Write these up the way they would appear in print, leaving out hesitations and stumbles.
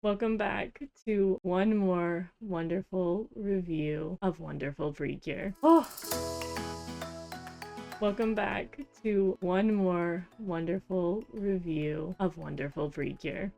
Welcome back to one more wonderful review of wonderful Precure. Welcome back to one more wonderful review of wonderful Precure.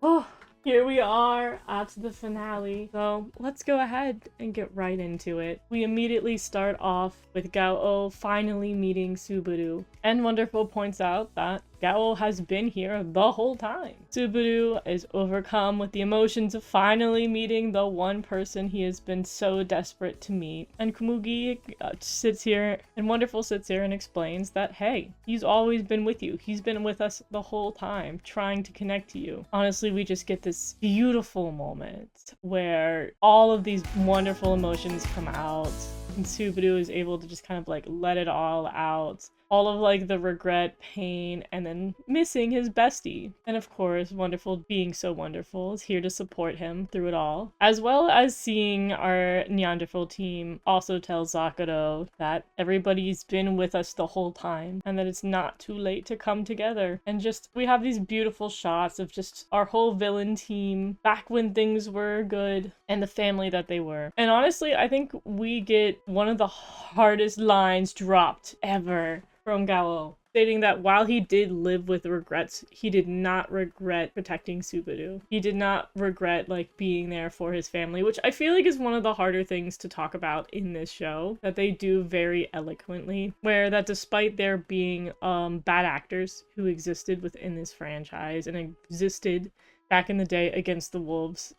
Here we are at the finale. So let's go ahead and get right into it. We immediately start off with Gao finally meeting Subaru. And Wonderful points out that Gao has been here the whole time. Subaru is overcome with the emotions of finally meeting the one person he has been so desperate to meet. And Komugi sits here, and Wonderful sits here and explains that, hey, he's always been with you. He's been with us the whole time, trying to connect to you. Honestly, we just get this beautiful moment where all of these wonderful emotions come out, and Subaru is able to just kind of like let it all out. All of like the regret, pain, and then missing his bestie. And of course, Wonderful being so wonderful is here to support him through it all. As well as seeing our Neanderthal team also tell Zakuro that everybody's been with us the whole time and that it's not too late to come together. And just, we have these beautiful shots of just our whole villain team back when things were good and the family that they were. And honestly, I think we get one of the hardest lines dropped ever from Gao, stating that while he did live with regrets, he did not regret protecting Subaru. He did not regret like being there for his family, which I feel like is one of the harder things to talk about in this show, that they do very eloquently, where that despite there being bad actors who existed within this franchise and existed back in the day against the wolves,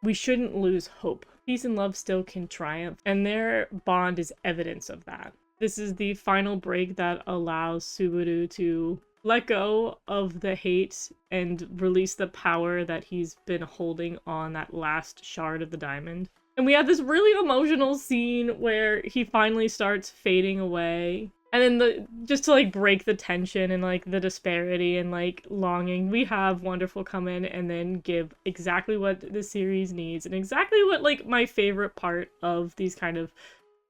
we shouldn't lose hope. Peace and love still can triumph, and their bond is evidence of that. This is the final break that allows Subaru to let go of the hate and release the power that he's been holding on that last shard of the diamond. And we have this really emotional scene where he finally starts fading away. And then just to like break the tension and like the disparity and like longing, we have Wonderful come in and then give exactly what the series needs and exactly what like my favorite part of these kind of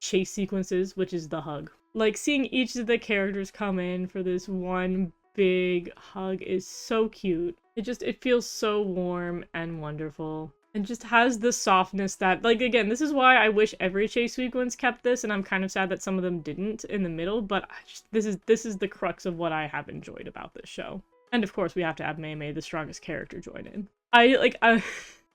chase sequences, which is the hug. Like seeing each of the characters come in for this one big hug is so cute. It feels so warm and wonderful. And just has the softness that, like, again, this is why I wish every chase sequence kept this, and I'm kind of sad that some of them didn't in the middle, but this is the crux of what I have enjoyed about this show. And of course we have to have Mei Mei, the strongest character, join in.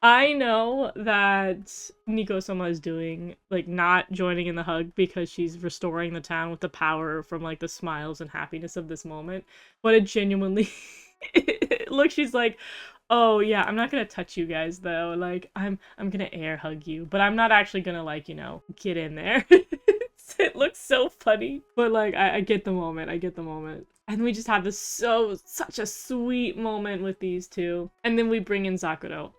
I know that Nico-sama is doing, like, not joining in the hug because she's restoring the town with the power from, like, the smiles and happiness of this moment. But it genuinely... Look, she's like, oh, yeah, I'm not gonna touch you guys, though. Like, I'm gonna air hug you. But I'm not actually gonna, like, you know, get in there. It looks so funny. But, like, I get the moment. I get the moment. And we just have this such a sweet moment with these two. And then we bring in Zakuro.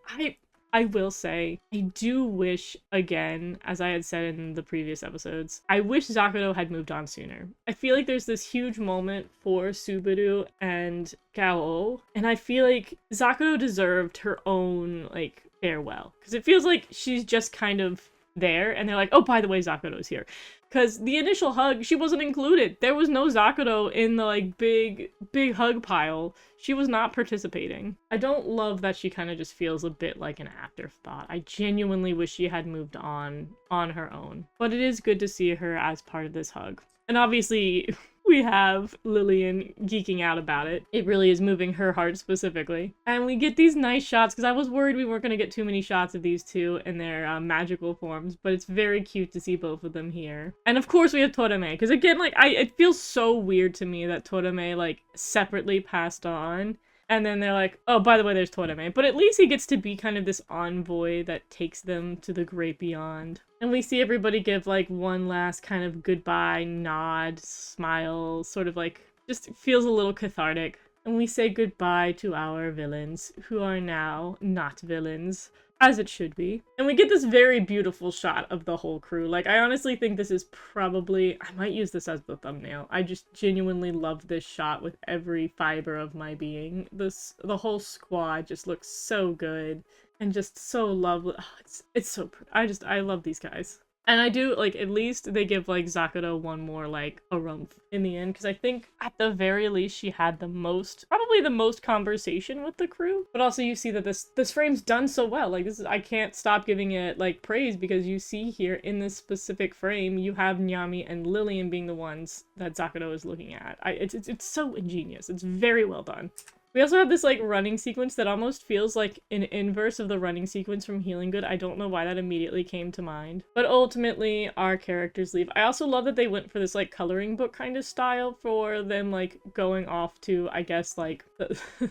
I will say, I do wish, again, as I had said in the previous episodes, I wish Zakuro had moved on sooner. I feel like there's this huge moment for Subaru and Gao, and I feel like Zakuro deserved her own, like, farewell. Because it feels like she's just kind of there, and they're like, oh, by the way, Zakuro's here. Because the initial hug, she wasn't included. There was no Zakuro in the, like, big hug pile. She was not participating. I don't love that she kind of just feels a bit like an afterthought. I genuinely wish she had moved on her own. But it is good to see her as part of this hug. And obviously, we have Lillian geeking out about it. It really is moving her heart specifically. And we get these nice shots, because I was worried we weren't going to get too many shots of these two in their magical forms, but it's very cute to see both of them here. And of course we have Torame, because again, like, it feels so weird to me that Torame, like, separately passed on. And then they're like, oh, by the way, there's Torame. But at least he gets to be kind of this envoy that takes them to the great beyond. And we see everybody give, like, one last kind of goodbye, nod, smile, sort of, like, just feels a little cathartic. And we say goodbye to our villains, who are now not villains, as it should be. And we get this very beautiful shot of the whole crew. Like, I honestly think this is probably... I might use this as the thumbnail. I just genuinely love this shot with every fiber of my being. The whole squad just looks so good. And just so lovely. Oh, it's so pretty. I love these guys. And I do, like, at least they give, like, Zakuro one more, like, harumph in the end, because I think at the very least she had probably the most conversation with the crew. But also you see that this frame's done so well. Like, I can't stop giving it, like, praise, because you see here in this specific frame, you have Nyami and Lillian being the ones that Zakuro is looking at. It's so ingenious. It's very well done. We also have this, like, running sequence that almost feels like an inverse of the running sequence from Healing Good. I don't know why that immediately came to mind. But ultimately, our characters leave. I also love that they went for this, like, coloring book kind of style for them, like, going off to, I guess, like,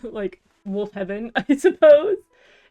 like, Wolf Heaven, I suppose.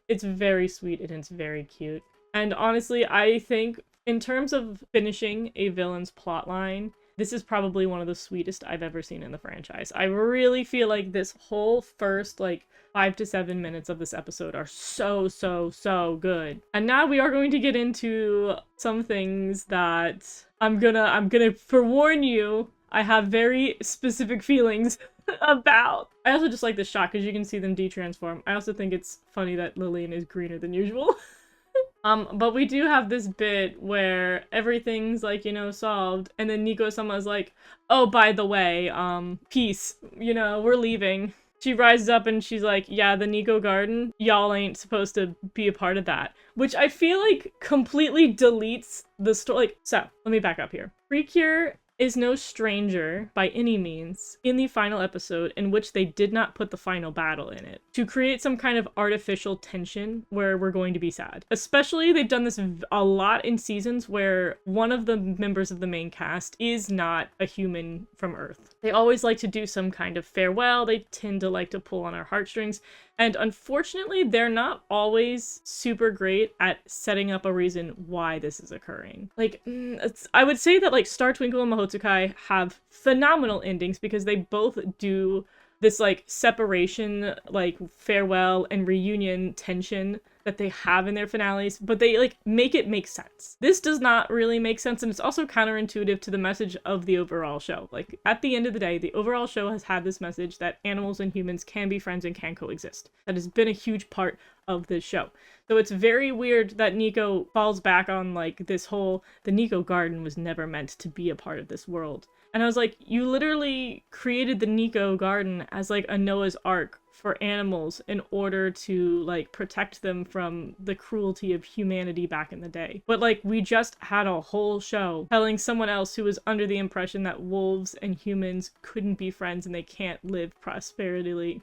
It's very sweet and it's very cute. And honestly, I think in terms of finishing a villain's plotline, this is probably one of the sweetest I've ever seen in the franchise. I really feel like this whole first, like, 5 to 7 minutes of this episode are so, so, so good. And now we are going to get into some things that I'm gonna forewarn you, I have very specific feelings about. I also just like this shot because you can see them de-transform. I also think it's funny that Lillian is greener than usual. But we do have this bit where everything's, like, you know, solved, and then Nico-sama's like, oh, by the way, peace, you know, we're leaving. She rises up and she's like, yeah, the Nico Garden, y'all ain't supposed to be a part of that. Which I feel like completely deletes the story. Like, so, let me back up here. Precure is no stranger, by any means, in the final episode in which they did not put the final battle in it, to create some kind of artificial tension where we're going to be sad. Especially, they've done this a lot in seasons where one of the members of the main cast is not a human from Earth. They always like to do some kind of farewell, they tend to like to pull on our heartstrings, and unfortunately, they're not always super great at setting up a reason why this is occurring. Like, I would say that, like, Star Twinkle and Mahotsukai have phenomenal endings because they both do this, like, separation, like, farewell and reunion tension that they have in their finales, but they, like, make it make sense. This does not really make sense, and it's also counterintuitive to the message of the overall show. Like, at the end of the day, the overall show has had this message that animals and humans can be friends and can coexist. That has been a huge part of this show. So it's very weird that Nico falls back on, like, this whole, the Nico Garden was never meant to be a part of this world. And I was like, you literally created the Nico Garden as, like, a Noah's Ark for animals in order to, like, protect them from the cruelty of humanity back in the day. But, like, we just had a whole show telling someone else who was under the impression that wolves and humans couldn't be friends and they can't live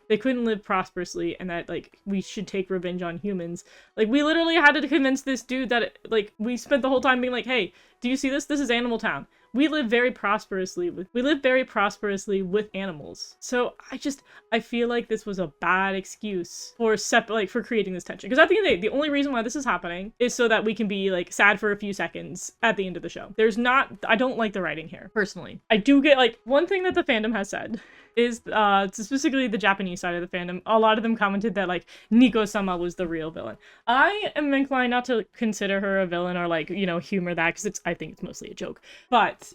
they couldn't live prosperously, and that, like, we should take revenge on humans. Like, we literally had to convince this dude that, like, we spent the whole time being like, hey, do you see this? This is Animal Town. We live very prosperously with animals. So I feel like this was a bad excuse for for creating this tension. Because at the end of the day, the only reason why this is happening is so that we can be, like, sad for a few seconds at the end of the show. I don't like the writing here, personally. I do get, like, one thing that the fandom has said is, specifically the Japanese side of the fandom, a lot of them commented that, like, Nico-sama was the real villain. I am inclined not to consider her a villain or, like, you know, humor that, because I think it's mostly a joke. But,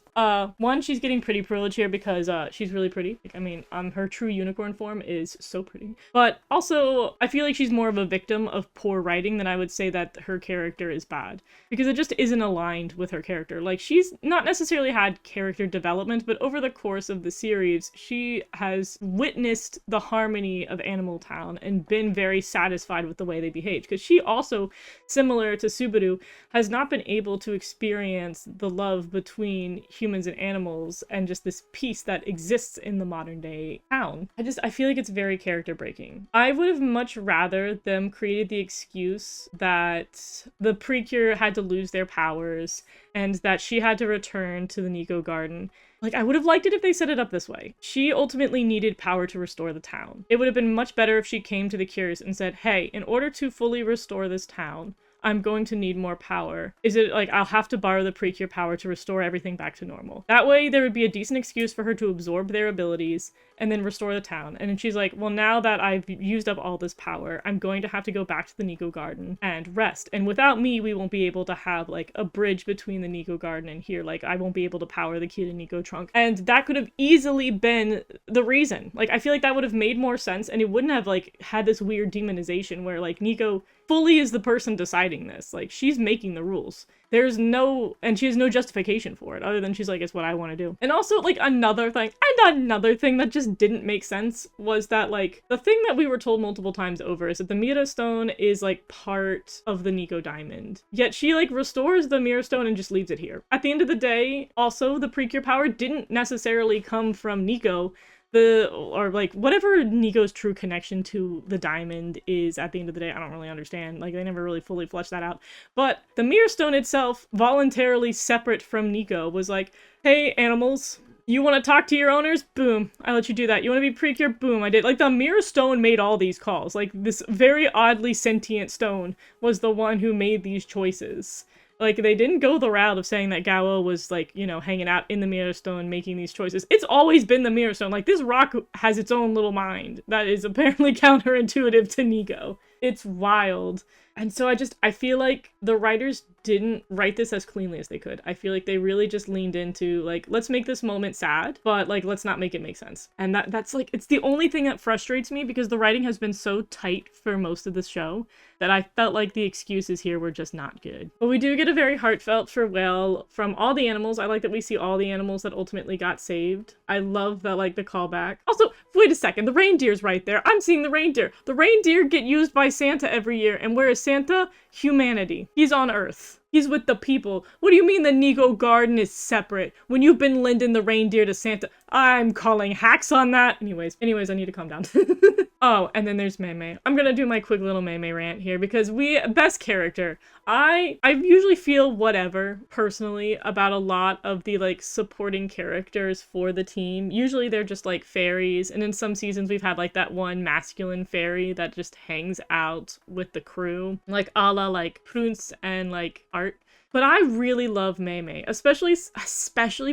one, she's getting pretty privilege here because, she's really pretty. Like, I mean, her true unicorn form is so pretty. But also, I feel like she's more of a victim of poor writing than I would say that her character is bad. Because it just isn't aligned with her character. Like, she's not necessarily had character development, but over the course of the series, she has witnessed the harmony of Animal Town and been very satisfied with the way they behaved. Because she also, similar to Subaru, has not been able to experience the love between humans and animals and just this peace that exists in the modern day town. I feel like it's very character breaking. I would have much rather them created the excuse that the Precure had to lose their powers and that she had to return to the Nico Garden. Like, I would have liked it if they set it up this way. She ultimately needed power to restore the town. It would have been much better if she came to the Cures and said, hey, in order to fully restore this town, I'm going to need more power. Is it like I'll have to borrow the Precure power to restore everything back to normal? That way there would be a decent excuse for her to absorb their abilities and then restore the town. And then she's like, well, now that I've used up all this power, I'm going to have to go back to the Nico Garden and rest. And without me, we won't be able to have, like, a bridge between the Nico Garden and here. Like, I won't be able to power the Kid and Nico trunk. And that could have easily been the reason. Like, I feel like that would have made more sense, and it wouldn't have, like, had this weird demonization where, like, Nico fully is the person deciding this. Like, she's making the rules. there's no, and she has no justification for it other than she's like, it's what I want to do. And also, like, another thing that just didn't make sense was that, like, the thing that we were told multiple times over is that the Mira Stone is, like, part of the Nico Diamond. Yet she, like, restores the Mira Stone and just leaves it here. At the end of the day, also, the Precure power didn't necessarily come from Nico. Or like whatever Nico's true connection to the diamond is at the end of the day, I don't really understand. Like, they never really fully fleshed that out. But the Mirror Stone itself, voluntarily separate from Nico, was like, hey, animals, you want to talk to your owners? Boom, I let you do that. You want to be Precure? Boom, I did. Like, the Mirror Stone made all these calls. Like, this very oddly sentient stone was the one who made these choices. Like, they didn't go the route of saying that Gao was, like, you know, hanging out in the Mirror Stone making these choices. It's always been the Mirror Stone. Like, this rock has its own little mind that is apparently counterintuitive to Nico. It's wild. And so I feel like the writers didn't write this as cleanly as they could. I feel like they really just leaned into, like, let's make this moment sad, but, like, let's not make it make sense. And that's, like, it's the only thing that frustrates me because the writing has been so tight for most of the show that I felt like the excuses here were just not good. But we do get a very heartfelt farewell from all the animals. I like that we see all the animals that ultimately got saved. I love that, like, the callback. Also, wait a second, the reindeer's right there. I'm seeing the reindeer. The reindeer get used by Santa every year, and where is Santa? Humanity. He's on Earth. He's with the people. What do you mean the Nico Garden is separate when you've been lending the reindeer to Santa? I'm calling hacks on that. Anyways, I need to calm down. Oh, and then there's Mei Mei. I'm gonna do my quick little Mei Mei rant here because best character. I usually feel whatever, personally, about a lot of the, like, supporting characters for the team. Usually they're just, like, fairies, and in some seasons we've had, like, that one masculine fairy that just hangs out with the crew. Like, a la, like, Prince and, like, Art. But I really love Mei Mei, especially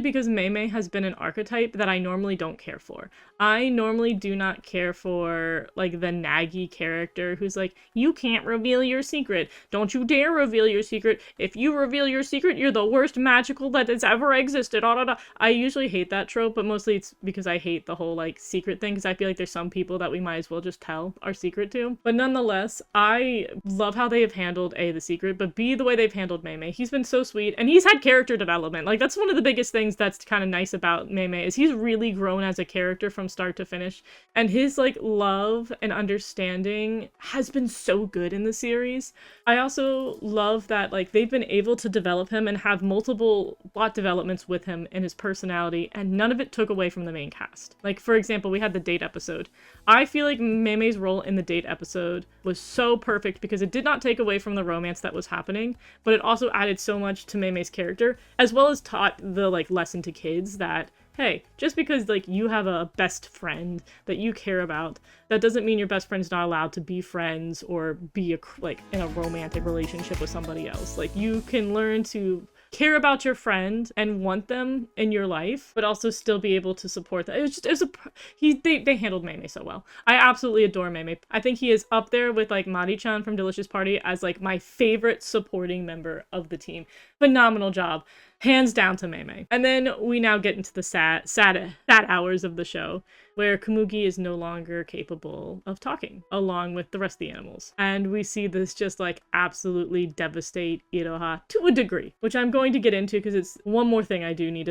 because Mei Mei has been an archetype that I normally don't care for. I normally do not care for, like, the naggy character who's like, you can't reveal your secret. Don't you dare reveal your secret. If you reveal your secret, you're the worst magical that has ever existed. I usually hate that trope, but mostly it's because I hate the whole, like, secret thing, because I feel like there's some people that we might as well just tell our secret to. But nonetheless, I love how they have handled A, the secret, but B, the way they've handled Mei Mei. He's been so sweet, and he's had character development. Like, that's one of the biggest things that's kind of nice about Mei Mei, is he's really grown as a character from start to finish, and his, like, love and understanding has been so good in the series. I also love that, like, they've been able to develop him and have multiple plot developments with him and his personality, and none of it took away from the main cast. Like, for example, we had the date episode. I feel like Mei Mei's role in the date episode was so perfect because it did not take away from the romance that was happening, but it also added so much to Mei Mei's character, as well as taught the, like, lesson to kids that, hey, just because, like, you have a best friend that you care about, that doesn't mean your best friend's not allowed to be friends or be, in a romantic relationship with somebody else. Like, you can learn to care about your friend and want them in your life, but also still be able to support them. They handled Mei Mei so well. I absolutely adore Mei Mei. I think he is up there with, like, Mari-chan from Delicious Party as, like, my favorite supporting member of the team. Phenomenal job. Hands down to Mei Mei. And then we now get into the sad hours of the show, where Komugi is no longer capable of talking, along with the rest of the animals. And we see this just, like, absolutely devastate Iroha to a degree, which I'm going to get into because it's one more thing I do need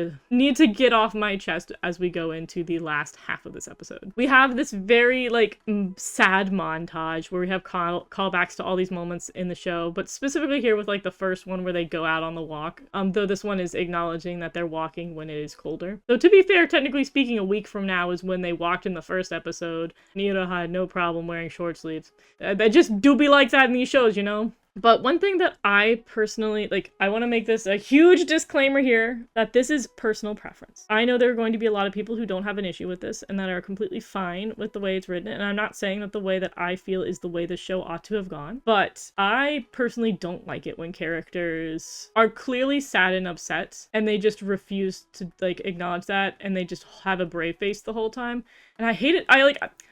to get off my chest as we go into the last half of this episode. We have this very, like, sad montage where we have callbacks to all these moments in the show, but specifically here with, like, the first one where they go out on the walk, though this one is acknowledging that they're walking when it is colder. So to be fair, technically speaking, a week from now is when they walked in the first episode. Iroha had no problem wearing short sleeves. They just do be like that in these shows, you know? But one thing that I personally, like, I want to make this a huge disclaimer here, that this is personal preference. I know there are going to be a lot of people who don't have an issue with this and that are completely fine with the way it's written, and I'm not saying that the way that I feel is the way the show ought to have gone, but I personally don't like it when characters are clearly sad and upset and they just refuse to, like, acknowledge that, and they just have a brave face the whole time. And I hate it.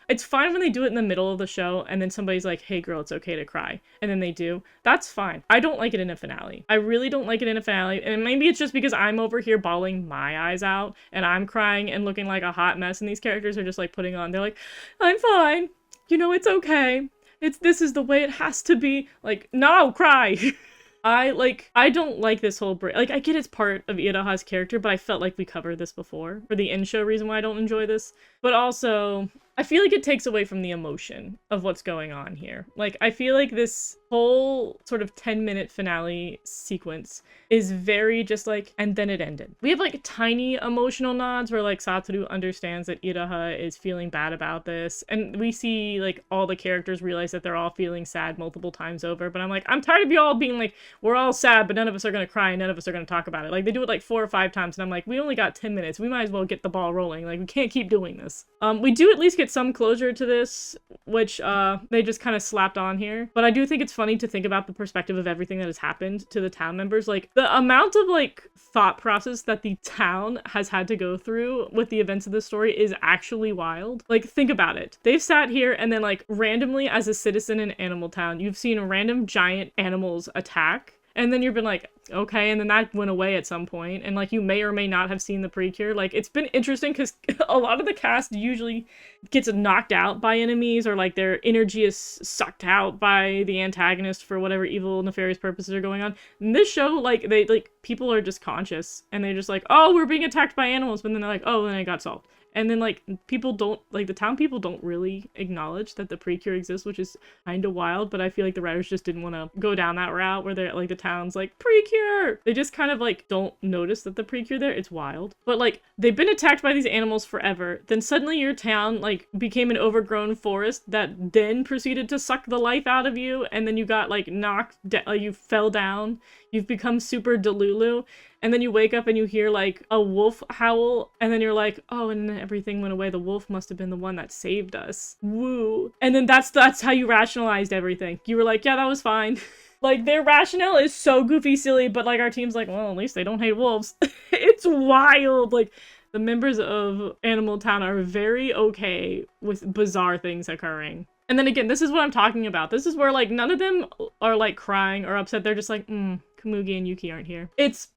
It's fine when they do it in the middle of the show and then somebody's like, hey girl, it's okay to cry. And then they do. That's fine. I don't like it in a finale. I really don't like it in a finale. And maybe it's just because I'm over here bawling my eyes out and I'm crying and looking like a hot mess, and these characters are just, like, putting on, they're like, I'm fine. You know, it's okay. This is the way it has to be. Like, no, cry. I don't like this whole break. Like, I get it's part of Iraha's character, but I felt like we covered this before for the in-show reason why I don't enjoy this. But also, I feel like it takes away from the emotion of what's going on here. Like, I feel like this whole sort of 10-minute finale sequence is very just like, and then it ended. We have like tiny emotional nods where like Satoru understands that Iraha is feeling bad about this, and we see like all the characters realize that they're all feeling sad multiple times over, but I'm like, I'm tired of you all being like, we're all sad, but none of us are gonna cry and none of us are gonna talk about it. Like, they do it like 4 or 5 times, and I'm like, we only got 10 minutes. We might as well get the ball rolling. Like, we can't keep doing this. We do at least get some closure to this, which they just kind of slapped on here. But I do think it's funny to think about the perspective of everything that has happened to the town members. Like, the amount of like thought process that the town has had to go through with the events of this story is actually wild. Like, think about it. They've sat here and then like randomly as a citizen in Animal Town, you've seen random giant animals attack. And then you've been like, okay, and then that went away at some point, and like you may or may not have seen the Precure. Like, it's been interesting because a lot of the cast usually gets knocked out by enemies, or like their energy is sucked out by the antagonist for whatever evil, nefarious purposes are going on. In this show, like, they like people are just conscious and they're just like, oh, we're being attacked by animals, but then they're like, oh, then it got solved. And then, like, people don't, like, the town people don't really acknowledge that the Precure exists, which is kind of wild, but I feel like the writers just didn't want to go down that route where they're, like, the town's like, Precure! They just kind of, like, don't notice that the Precure there. It's wild. But, like, they've been attacked by these animals forever. Then suddenly your town, like, became an overgrown forest that then proceeded to suck the life out of you, and then you got, like, knocked, you fell down. You've become super Delulu. And then you wake up and you hear like a wolf howl, and then you're like, oh, and then everything went away. The wolf must have been the one that saved us. Woo. And then that's how you rationalized everything. You were like, yeah, that was fine. Like, their rationale is so goofy silly, but like our team's like, well, at least they don't hate wolves. It's wild. Like, the members of Animal Town are very okay with bizarre things occurring. And then again, this is what I'm talking about. This is where like none of them are like crying or upset. They're just like, Komugi and Yuki aren't here. It's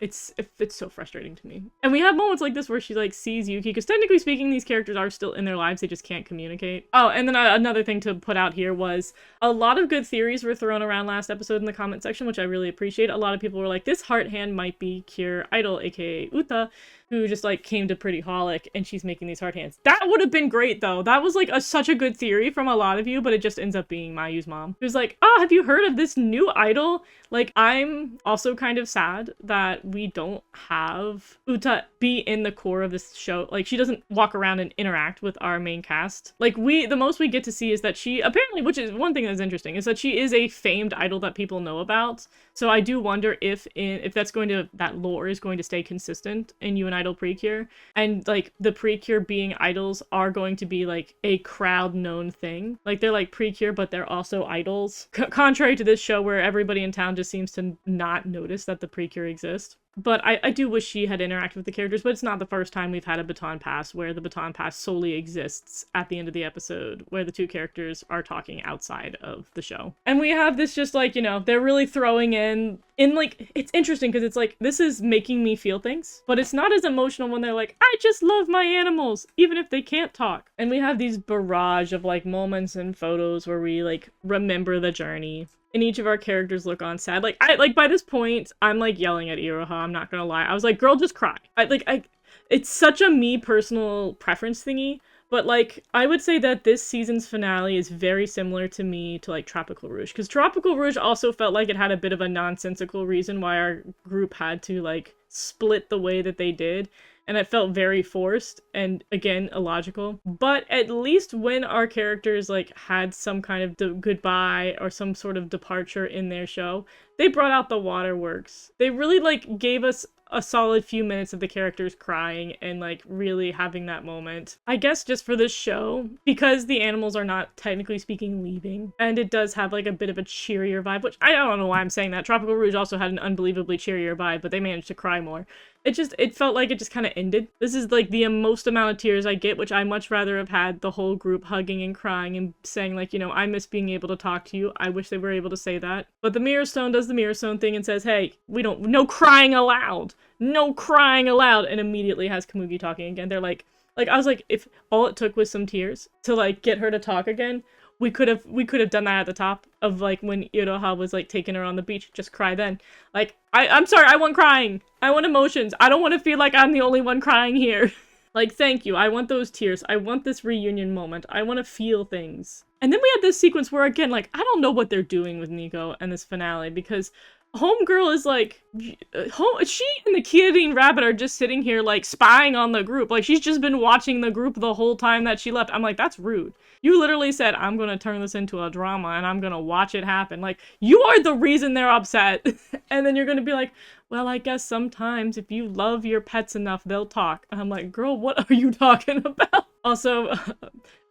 so frustrating to me. And we have moments like this where she like sees Yuki, because technically speaking, these characters are still in their lives. They just can't communicate. Oh, and then another thing to put out here was a lot of good theories were thrown around last episode in the comment section, which I really appreciate. A lot of people were like, this heart hand might be Cure Idol, aka Uta, who just like came to Pretty Holic and she's making these heart hands. That would have been great though. That was like such a good theory from a lot of you, but it just ends up being Mayu's mom. She was like, oh, have you heard of this new idol? Like, I'm also kind of sad that we don't have Uta be in the core of this show. Like, she doesn't walk around and interact with our main cast. Like, the most we get to see is that she apparently, which is one thing that's interesting, is that she is a famed idol that people know about. So I do wonder if that lore is going to stay consistent in You and Idol Precure, and like the Precure being idols are going to be like a crowd known thing. Like, they're like Precure, but they're also idols. Contrary to this show where everybody in town just seems to not notice that the Precure exist. But I do wish she had interacted with the characters, but it's not the first time we've had a baton pass where the baton pass solely exists at the end of the episode, where the two characters are talking outside of the show. And we have this just like, you know, they're really throwing in like, it's interesting because it's like, this is making me feel things, but it's not as emotional when they're like, I just love my animals, even if they can't talk. And we have these barrage of like moments and photos where we like remember the journey. And each of our characters look on sad. Like, by this point, I'm like yelling at Iraha, I'm not gonna lie. I was like, girl, just cry. It's such a me personal preference thingy, but like, I would say that this season's finale is very similar to me to like Tropical Rouge, because Tropical Rouge also felt like it had a bit of a nonsensical reason why our group had to like split the way that they did. And it felt very forced and, again, illogical. But at least when our characters, like, had some kind of goodbye or some sort of departure in their show, they brought out the waterworks. They really, like, gave us a solid few minutes of the characters crying and, like, really having that moment. I guess just for this show, because the animals are not, technically speaking, leaving, and it does have, like, a bit of a cheerier vibe, which I don't know why I'm saying that. Tropical Rouge also had an unbelievably cheerier vibe, but they managed to cry more. It felt like it just kind of ended. This is like the most amount of tears I get, which I much rather have had the whole group hugging and crying and saying like, you know, I miss being able to talk to you. I wish they were able to say that. But the Mirror Stone does the Mirror Stone thing and says, hey, no crying allowed. No crying allowed. And immediately has Komugi talking again. They're like, I was like, if all it took was some tears to like get her to talk again, we could have done that at the top of like when Iroha was like taking her on the beach. Just cry then. Like, I'm sorry, I want crying. I want emotions. I don't want to feel like I'm the only one crying here. Like, thank you. I want those tears. I want this reunion moment. I want to feel things. And then we had this sequence where, again, like, I don't know what they're doing with Nico and this finale, because Homegirl is like, she and the Kid Rabbit are just sitting here, like, spying on the group. Like, she's just been watching the group the whole time that she left. I'm like, that's rude. You literally said, I'm gonna turn this into a drama and I'm gonna watch it happen. Like, you are the reason they're upset. And then you're gonna be like, well, I guess sometimes if you love your pets enough, they'll talk. And I'm like, girl, what are you talking about? Also,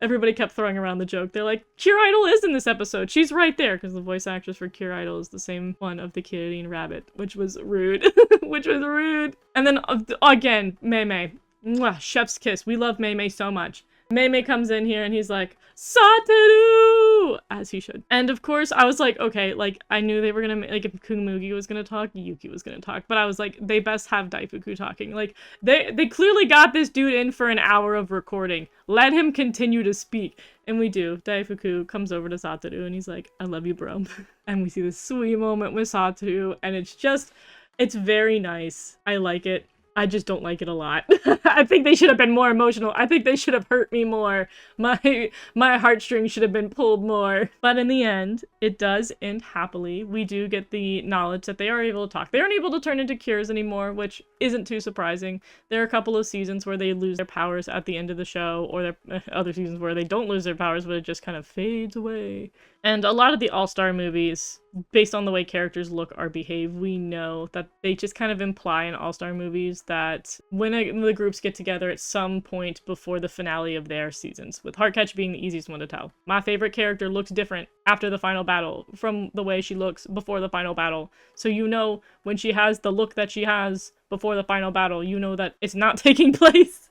everybody kept throwing around the joke. They're like, Cure Idol is in this episode. She's right there, because the voice actress for Cure Idol is the same one of the Kid Eating Rabbit, which was rude. Which was rude. And then, again, Mei. Mwah, chef's kiss. We love Mei so much. Mei comes in here and he's like, Satoru! As he should. And of course, I was like, okay, like, I knew they were gonna, like, if Kumugi was gonna talk, Yuki was gonna talk. But I was like, they best have Daifuku talking. Like, they clearly got this dude in for an hour of recording. Let him continue to speak. And we do. Daifuku comes over to Satoru and he's like, I love you, bro. And we see this sweet moment with Satoru, and it's very nice. I like it. I just don't like it a lot. I think they should have been more emotional. I think they should have hurt me more. My heartstrings should have been pulled more. But in the end, it does end happily. We do get the knowledge that they are able to talk. They aren't able to turn into cures anymore, which isn't too surprising. There are a couple of seasons where they lose their powers at the end of the show, or there are other seasons where they don't lose their powers, but it just kind of fades away. And a lot of the All-Star movies, based on the way characters look or behave, we know that they just kind of imply in All-Star movies that when the groups get together at some point before the finale of their seasons, with Heartcatch being the easiest one to tell. My favorite character looks different after the final battle from the way she looks before the final battle. So you know when she has the look that she has before the final battle, you know that it's not taking place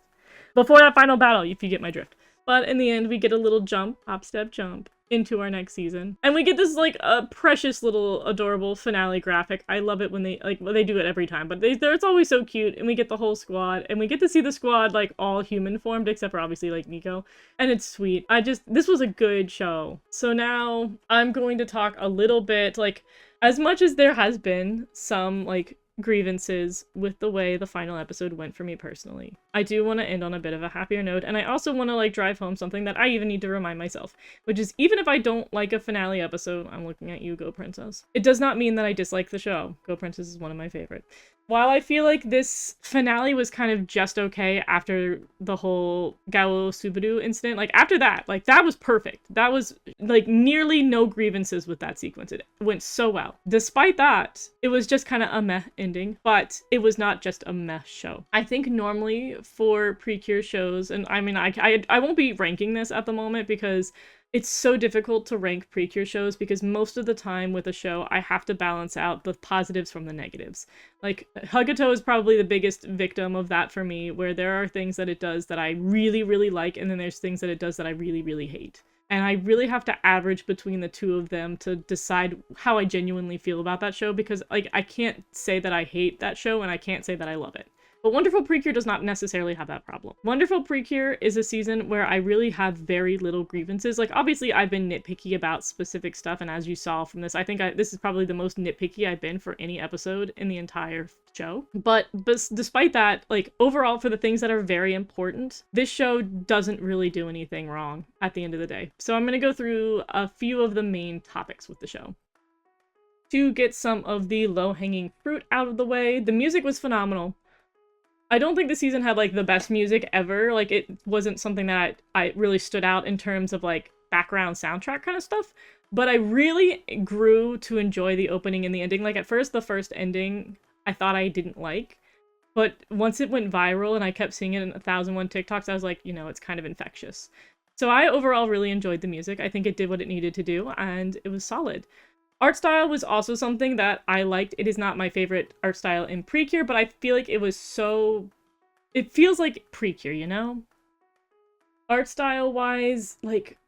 before that final battle, if you get my drift. But in the end, we get a little jump, hop, step, jump, into our next season. And we get this, like, a precious little adorable finale graphic. I love it when they, like, well, they do it every time, but it's always so cute, and we get the whole squad, and we get to see the squad, like, all human formed, except for, obviously, like, Nico. And it's sweet. This was a good show. So now, I'm going to talk a little bit, like, as much as there has been some, like, grievances with the way the final episode went for me personally, I do want to end on a bit of a happier note, and I also want to, like, drive home something that I even need to remind myself, which is, even if I don't like a finale episode, I'm looking at you, Go Princess, it does not mean that I dislike the show. Go Princess is one of my favorite. While I feel like this finale was kind of just okay after the whole Gao Subaru incident, like, after that, like, that was perfect. That was, like, nearly no grievances with that sequence. It went so well. Despite that, it was just kind of a meh ending, but it was not just a meh show. I think normally for Precure shows, and I mean, I won't be ranking this at the moment because it's so difficult to rank Precure shows, because most of the time with a show, I have to balance out the positives from the negatives. Like, Hagato is probably the biggest victim of that for me, where there are things that it does that I really, really like, and then there's things that it does that I really, really hate. And I really have to average between the two of them to decide how I genuinely feel about that show, because, like, I can't say that I hate that show, and I can't say that I love it. But Wonderful Precure does not necessarily have that problem. Wonderful Precure is a season where I really have very little grievances. Like, obviously, I've been nitpicky about specific stuff, and as you saw from this, I think this is probably the most nitpicky I've been for any episode in the entire show. But despite that, like, overall, for the things that are very important, this show doesn't really do anything wrong at the end of the day. So I'm going to go through a few of the main topics with the show. To get some of the low-hanging fruit out of the way, the music was phenomenal. I don't think the season had, like, the best music ever. Like, it wasn't something that I really stood out in terms of, like, background soundtrack kind of stuff. But I really grew to enjoy the opening and the ending. Like, at first, the first ending, I thought I didn't like. But once it went viral and I kept seeing it in 1001 TikToks, I was like, you know, it's kind of infectious. So I overall really enjoyed the music. I think it did what it needed to do, and it was solid. Art style was also something that I liked. It is not my favorite art style in Precure, but I feel like it was so... It feels like Precure, you know? Art style-wise, like,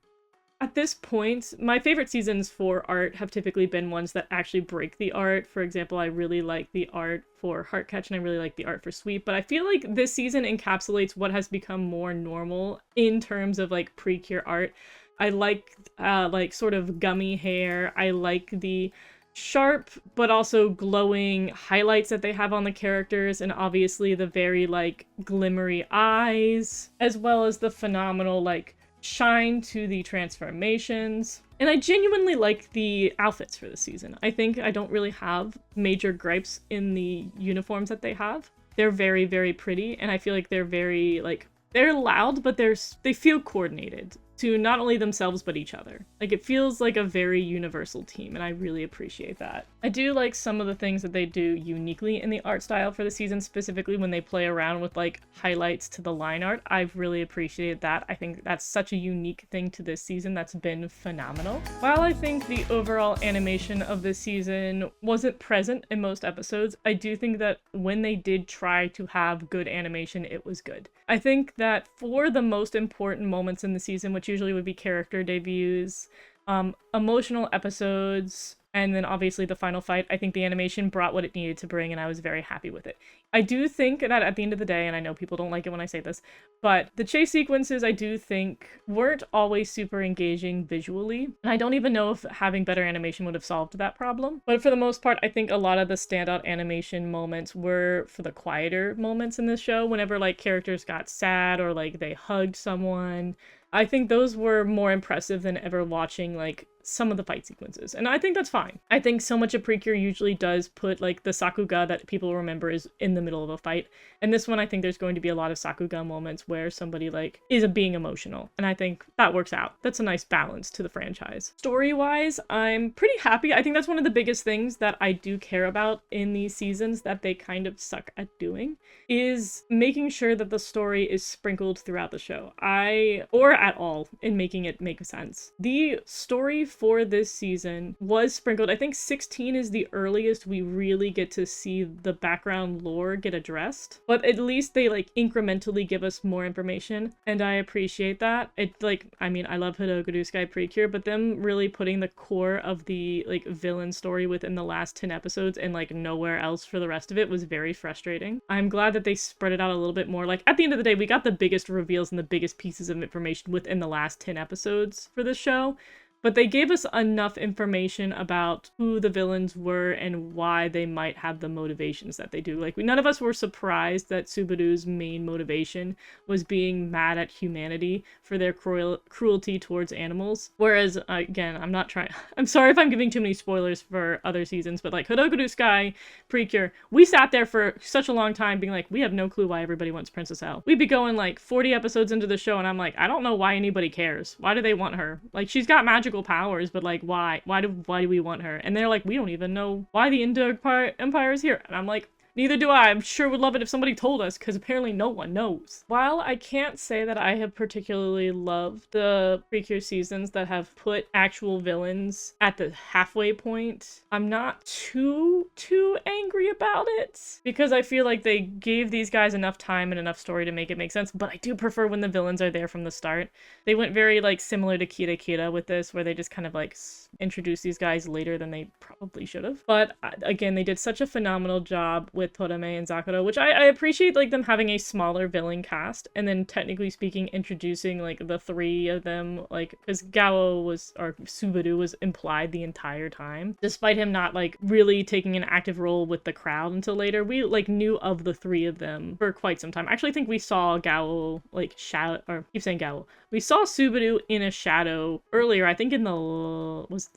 at this point, my favorite seasons for art have typically been ones that actually break the art. For example, I really like the art for Heartcatch, and I really like the art for Sweep, but I feel like this season encapsulates what has become more normal in terms of, like, Precure art. I like sort of gummy hair. I like the sharp but also glowing highlights that they have on the characters, and obviously the very like glimmery eyes, as well as the phenomenal like shine to the transformations. And I genuinely like the outfits for this season. I think I don't really have major gripes in the uniforms that they have. They're very, very pretty, and I feel like they're very like they're loud, but they feel coordinated to not only themselves but each other. Like, it feels like a very universal team, and I really appreciate that. I do like some of the things that they do uniquely in the art style for the season, specifically when they play around with like highlights to the line art. I've really appreciated that. I think that's such a unique thing to this season that's been phenomenal. While I think the overall animation of this season wasn't present in most episodes, I do think that when they did try to have good animation, it was good. I think that for the most important moments in the season, which usually would be character debuts, emotional episodes, and then obviously the final fight, I think the animation brought what it needed to bring, and I was very happy with it. I do think that at the end of the day, and I know people don't like it when I say this, but the chase sequences I do think weren't always super engaging visually, and I don't even know if having better animation would have solved that problem. But for the most part, I think a lot of the standout animation moments were for the quieter moments in this show, whenever like characters got sad or like they hugged someone. I think those were more impressive than ever watching like some of the fight sequences, and I think that's fine. I think so much of Precure usually does put like the Sakuga that people remember is in the middle of a fight, and this one I think there's going to be a lot of Sakuga moments where somebody like is being emotional, and I think that works out. That's a nice balance to the franchise. Story-wise, I'm pretty happy. I think that's one of the biggest things that I do care about in these seasons that they kind of suck at doing, is making sure that the story is sprinkled throughout the show. Or at all, in making it make sense. The story for this season was sprinkled. I think 16 is the earliest we really get to see the background lore get addressed, but at least they like incrementally give us more information, and I appreciate that. It like, I mean, I love Hidogaru Sky Precure, but them really putting the core of the like villain story within the last 10 episodes and like nowhere else for the rest of it was very frustrating. I'm glad that they spread it out a little bit more. Like, at the end of the day, we got the biggest reveals and the biggest pieces of information within the last 10 episodes for this show, but they gave us enough information about who the villains were and why they might have the motivations that they do. Like, none of us were surprised that Subaru's main motivation was being mad at humanity for their cruelty towards animals. Whereas, again, I'm sorry if I'm giving too many spoilers for other seasons, but like Hidogaru Sky Precure, we sat there for such a long time being like, we have no clue why everybody wants Princess L. We'd be going like 40 episodes into the show, and I'm like, I don't know why anybody cares. Why do they want her? Like, she's got magical powers, but like, why do we want her? And they're like, we don't even know why the Indo Empire is here. And I'm like, neither do I. I'm sure would love it if somebody told us, because apparently no one knows. While I can't say that I have particularly loved the Precure seasons that have put actual villains at the halfway point, I'm not too angry about it, because I feel like they gave these guys enough time and enough story to make it make sense, but I do prefer when the villains are there from the start. They went very like similar to Kira Kira with this, where they just kind of like introduced these guys later than they probably should have. But again, they did such a phenomenal job with Torame and Zakuro, which I appreciate, like them having a smaller villain cast, and then technically speaking introducing like the three of them, like, because Subaru was implied the entire time, despite him not like really taking an active role with the crowd until later. We like knew of the three of them for quite some time. I actually think we saw Gao like shadow, or keep saying Gao, we saw Subaru in a shadow earlier, I think in the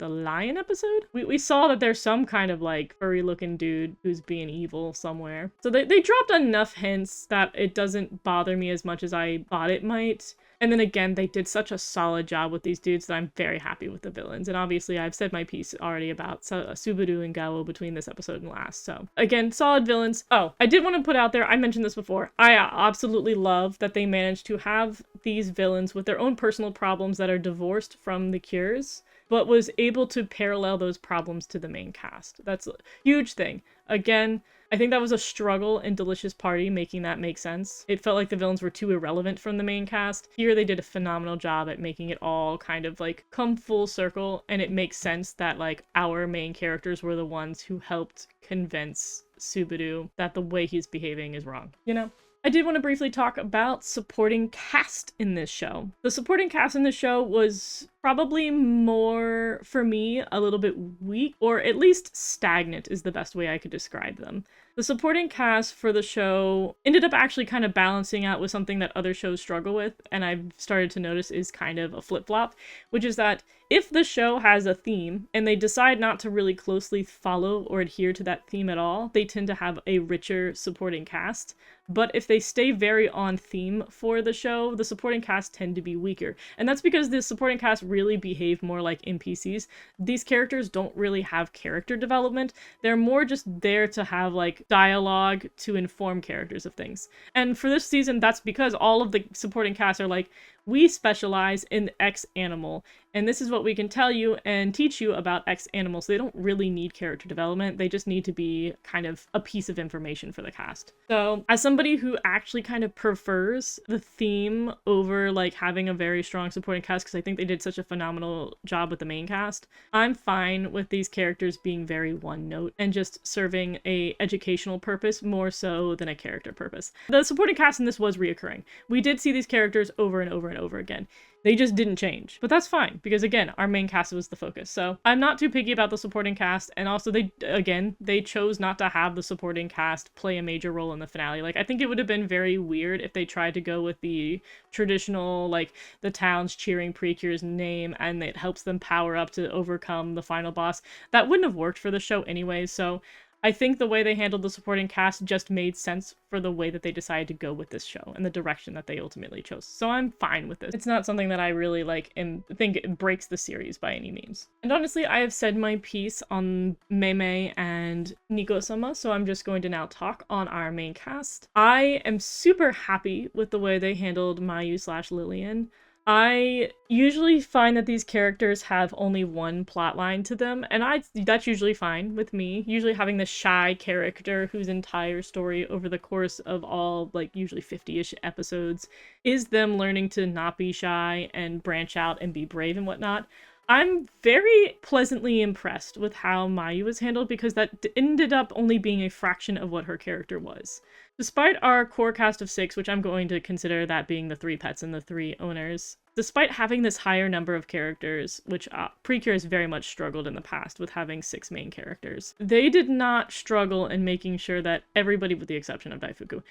lion episode? We saw that there's some kind of like furry looking dude who's being evil somewhere. So they dropped enough hints that it doesn't bother me as much as I thought it might. And then again, they did such a solid job with these dudes that I'm very happy with the villains. And obviously I've said my piece already about Subaru and Gao between this episode and last. So again, solid villains. Oh, I did want to put out there, I mentioned this before, I absolutely love that they managed to have these villains with their own personal problems that are divorced from the Cures, but was able to parallel those problems to the main cast. That's a huge thing. Again, I think that was a struggle in Delicious Party, making that make sense. It felt like the villains were too irrelevant from the main cast. Here they did a phenomenal job at making it all kind of like come full circle, and it makes sense that like our main characters were the ones who helped convince Subaru that the way he's behaving is wrong, you know? I did want to briefly talk about supporting cast in this show. The supporting cast in this show was probably more, for me, a little bit weak, or at least stagnant is the best way I could describe them. The supporting cast for the show ended up actually kind of balancing out with something that other shows struggle with, and I've started to notice is kind of a flip-flop, which is that if the show has a theme and they decide not to really closely follow or adhere to that theme at all, they tend to have a richer supporting cast. But if they stay very on theme for the show, the supporting cast tend to be weaker. And that's because the supporting cast really behave more like NPCs. These characters don't really have character development. They're more just there to have like dialogue to inform characters of things. And for this season, that's because all of the supporting cast are like, we specialize in X animal, and this is what we can tell you and teach you about X animal. So they don't really need character development. They just need to be kind of a piece of information for the cast. So as somebody who actually kind of prefers the theme over like having a very strong supporting cast, because I think they did such a phenomenal job with the main cast, I'm fine with these characters being very one note and just serving a educational purpose more so than a character purpose. The supporting cast in this was reoccurring. We did see these characters over and over and over again. They just didn't change. But that's fine, because again, our main cast was the focus. So I'm not too picky about the supporting cast, and also they chose not to have the supporting cast play a major role in the finale. Like, I think it would have been very weird if they tried to go with the traditional, like, the town's cheering Precure's name, and it helps them power up to overcome the final boss. That wouldn't have worked for the show anyway, so I think the way they handled the supporting cast just made sense for the way that they decided to go with this show and the direction that they ultimately chose. So I'm fine with this. It's not something that I really like and think it breaks the series by any means. And honestly, I have said my piece on Mei and Nico-sama, so I'm just going to now talk on our main cast. I am super happy with the way they handled Mayu/Lillian. I usually find that these characters have only one plot line to them, and that's usually fine with me. Usually having this shy character whose entire story over the course of all, like, usually 50-ish episodes is them learning to not be shy and branch out and be brave and whatnot. I'm very pleasantly impressed with how Mayu was handled, because that ended up only being a fraction of what her character was. Despite our core cast of 6, which I'm going to consider that being the 3 pets and the 3 owners, despite having this higher number of characters, which Precure has very much struggled in the past with having 6 main characters, they did not struggle in making sure that everybody, with the exception of Daifuku,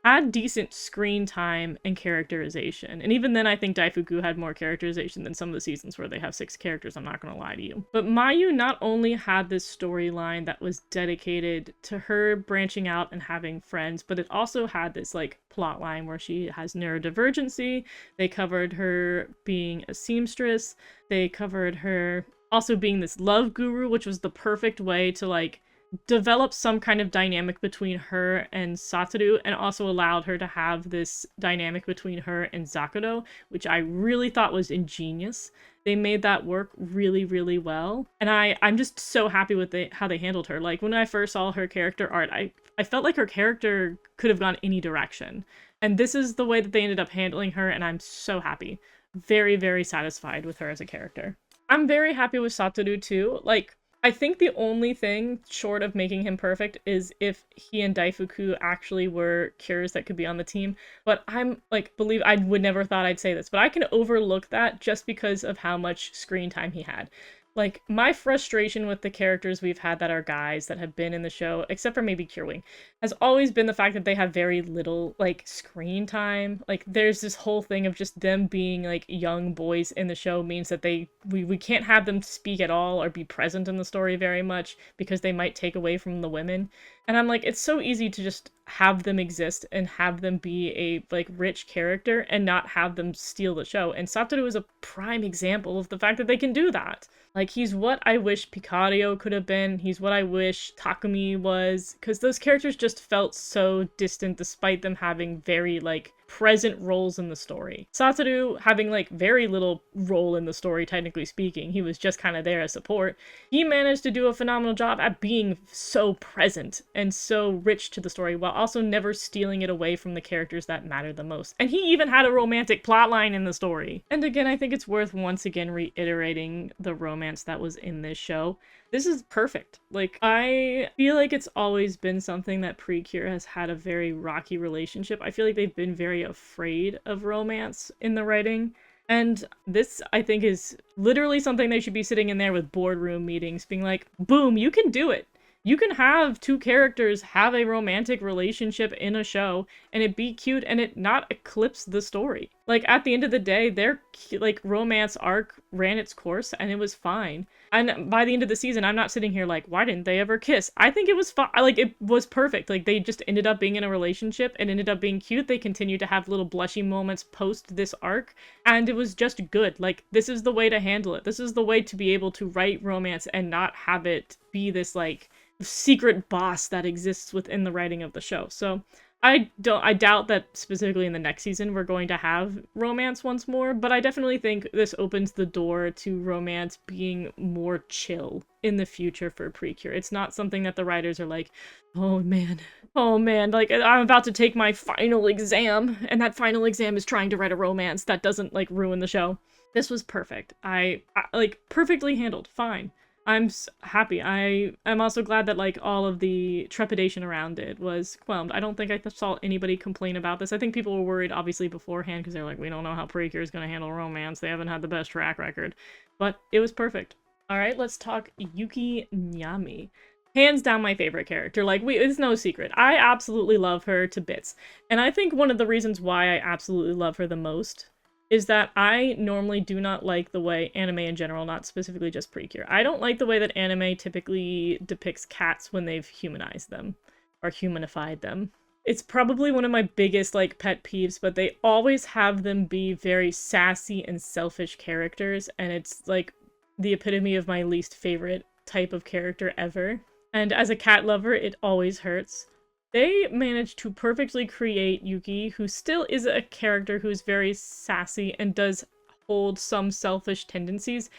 had decent screen time and characterization. And even then, I think Daifuku had more characterization than some of the seasons where they have 6 characters, I'm not gonna lie to you. But Mayu not only had this storyline that was dedicated to her branching out and having friends, but it also had this, like, plot line where she has neurodivergency. They covered her being a seamstress. They covered her also being this love guru, which was the perfect way to, like, developed some kind of dynamic between her and Satoru, and also allowed her to have this dynamic between her and Zakuro, which I really thought was ingenious. They made that work really, really well. And I'm just so happy with how they handled her. Like, when I first saw her character art, I felt like her character could have gone any direction. And this is the way that they ended up handling her, and I'm so happy. Very, very satisfied with her as a character. I'm very happy with Satoru too. Like, I think the only thing short of making him perfect is if he and Daifuku actually were cures that could be on the team. But I'm, like, I would never thought I'd say this, but I can overlook that just because of how much screen time he had. Like, my frustration with the characters we've had that are guys that have been in the show, except for maybe Curewing, has always been the fact that they have very little, like, screen time. Like, there's this whole thing of just them being, like, young boys in the show means that we can't have them speak at all or be present in the story very much because they might take away from the women. And I'm like, it's so easy to just have them exist and have them be a, like, rich character and not have them steal the show. And Satoru is a prime example of the fact that they can do that. Like, he's what I wish Picario could have been. He's what I wish Takumi was. Because those characters just felt so distant despite them having very, like, present roles in the story. Satoru having, like, very little role in the story, technically speaking. He was just kind of there as support. He managed to do a phenomenal job at being so present and so rich to the story while also never stealing it away from the characters that matter the most. And he even had a romantic plotline in the story. And again, I think it's worth once again reiterating the romance that was in this show. This is perfect. Like, I feel like it's always been something that Precure has had a very rocky relationship. I feel like they've been very afraid of romance in the writing. And this, I think, is literally something they should be sitting in there with boardroom meetings, being like, boom, you can do it. You can have two characters have a romantic relationship in a show and it be cute and it not eclipse the story. Like, at the end of the day, their like romance arc ran its course and it was fine. And by the end of the season, I'm not sitting here like, why didn't they ever kiss? I think it was fine. Like, it was perfect. Like, they just ended up being in a relationship and ended up being cute. They continued to have little blushy moments post this arc, and it was just good. Like, this is the way to handle it. This is the way to be able to write romance and not have it be this, like, secret boss that exists within the writing of the show. So I doubt that specifically in the next season we're going to have romance once more, but I definitely think this opens the door to romance being more chill in the future for Precure. It's not something that the writers are like, oh man, like, I'm about to take my final exam, and that final exam is trying to write a romance that doesn't, like, ruin the show. This was perfect. I like, perfectly handled. Fine. I'm happy. I'm also glad that, like, all of the trepidation around it was quelmed. I don't think I saw anybody complain about this. I think people were worried, obviously, beforehand, because they're like, we don't know how Precure is going to handle romance. They haven't had the best track record. But it was perfect. Alright, let's talk Yuki Nyami. Hands down my favorite character. Like, it's no secret. I absolutely love her to bits. And I think one of the reasons why I absolutely love her the most is that I normally do not like the way anime in general, not specifically just Precure. I don't like the way that anime typically depicts cats when they've humanized them, or humanified them. It's probably one of my biggest, like, pet peeves, but they always have them be very sassy and selfish characters, and it's, like, the epitome of my least favorite type of character ever. And as a cat lover, it always hurts. They managed to perfectly create Yuki, who still is a character who's very sassy and does hold some selfish tendencies,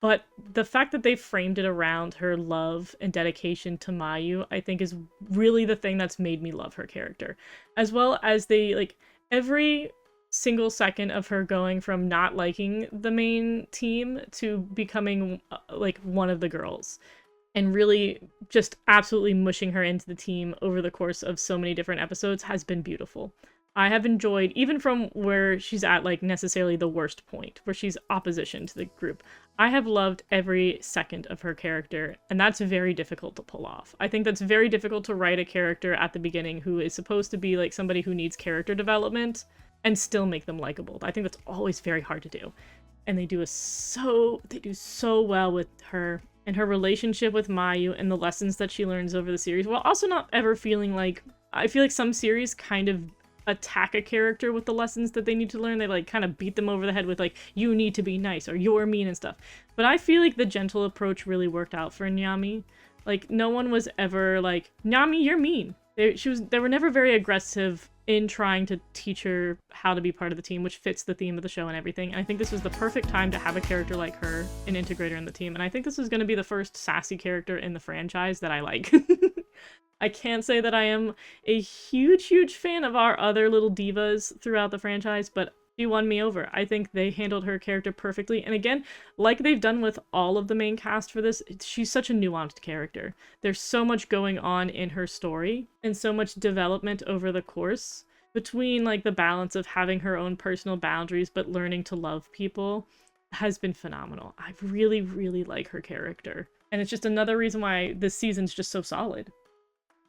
but the fact that they framed it around her love and dedication to Mayu, I think, is really the thing that's made me love her character. As well as they, like, every single second of her going from not liking the main team to becoming, like, one of the girls, and really just absolutely mushing her into the team over the course of so many different episodes has been beautiful. I have enjoyed, even from where she's at, like, necessarily the worst point, where she's opposition to the group, I have loved every second of her character, and that's very difficult to pull off. I think that's very difficult to write a character at the beginning who is supposed to be, like, somebody who needs character development and still make them likable. I think that's always very hard to do. And they do so well with her and her relationship with Mayu and the lessons that she learns over the series, while also not ever feeling like, I feel like some series kind of attack a character with the lessons that they need to learn. They, like, kind of beat them over the head with, like, you need to be nice or you're mean and stuff. But I feel like the gentle approach really worked out for Nyami. Like, no one was ever like, Nyami, you're mean. They were never very aggressive in trying to teach her how to be part of the team, which fits the theme of the show and everything. And I think this was the perfect time to have a character like her and integrate her in the team. And I think this is going to be the first sassy character in the franchise that I like. I can't say that I am a huge fan of our other little divas throughout the franchise, but she won me over. I think they handled her character perfectly. And again, like they've done with all of the main cast for this, she's such a nuanced character. There's so much going on in her story and so much development over the course between, like, the balance of having her own personal boundaries but learning to love people has been phenomenal. I really like her character. And it's just another reason why this season's just so solid.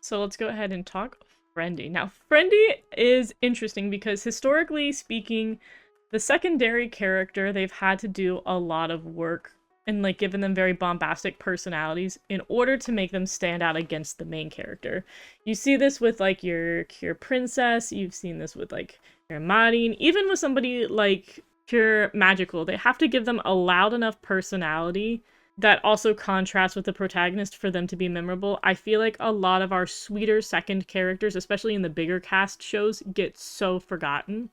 So let's go ahead and talk Friendy. Now, Friendy is interesting because, historically speaking, the secondary character, they've had to do a lot of work and, like, given them very bombastic personalities in order to make them stand out against the main character. You see this with, like, your Cure Princess, you've seen this with, like, your Marin, even with somebody like Cure Magical. They have to give them a loud enough personality that also contrasts with the protagonist for them to be memorable. I feel like a lot of our sweeter second characters, especially in the bigger cast shows, get so forgotten.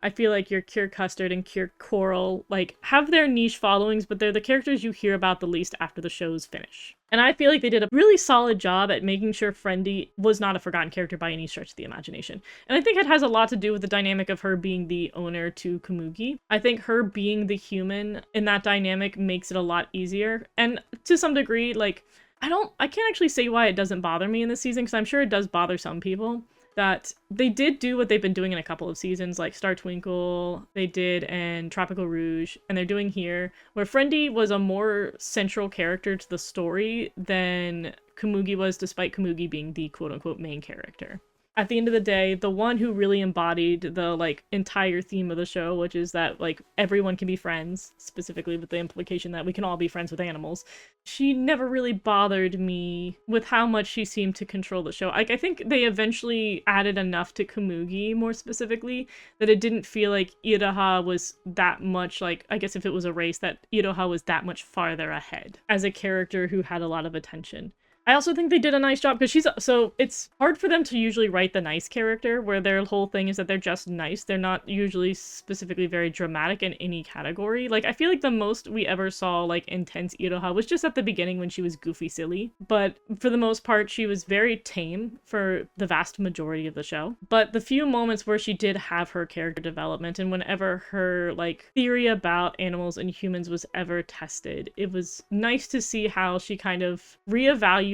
I feel like your Cure Custard and Cure Coral, like, have their niche followings, but they're the characters you hear about the least after the shows finish. And I feel like they did a really solid job at making sure Friendy was not a forgotten character by any stretch of the imagination. And I think it has a lot to do with the dynamic of her being the owner to Komugi. I think her being the human in that dynamic makes it a lot easier. And to some degree, like, I can't actually say why it doesn't bother me in this season, because I'm sure it does bother some people. That they did do what they've been doing in a couple of seasons, like Star Twinkle, they did, and Tropical Rouge, and they're doing here, where Friendy was a more central character to the story than Komugi was, despite Komugi being the quote-unquote main character. At the end of the day, the one who really embodied the, like, entire theme of the show, which is that, like, everyone can be friends, specifically with the implication that we can all be friends with animals, she never really bothered me with how much she seemed to control the show. Like, I think they eventually added enough to Komugi, more specifically, that it didn't feel like Iroha was that much, like, I guess if it was a race, that Iroha was that much farther ahead as a character who had a lot of attention. I also think they did a nice job, because so it's hard for them to usually write the nice character, where their whole thing is that they're just nice. They're not usually specifically very dramatic in any category. Like, I feel like the most we ever saw, like, intense Iroha was just at the beginning when she was goofy silly. But for the most part, she was very tame for the vast majority of the show. But the few moments where she did have her character development, and whenever her, like, theory about animals and humans was ever tested, it was nice to see how she kind of reevaluated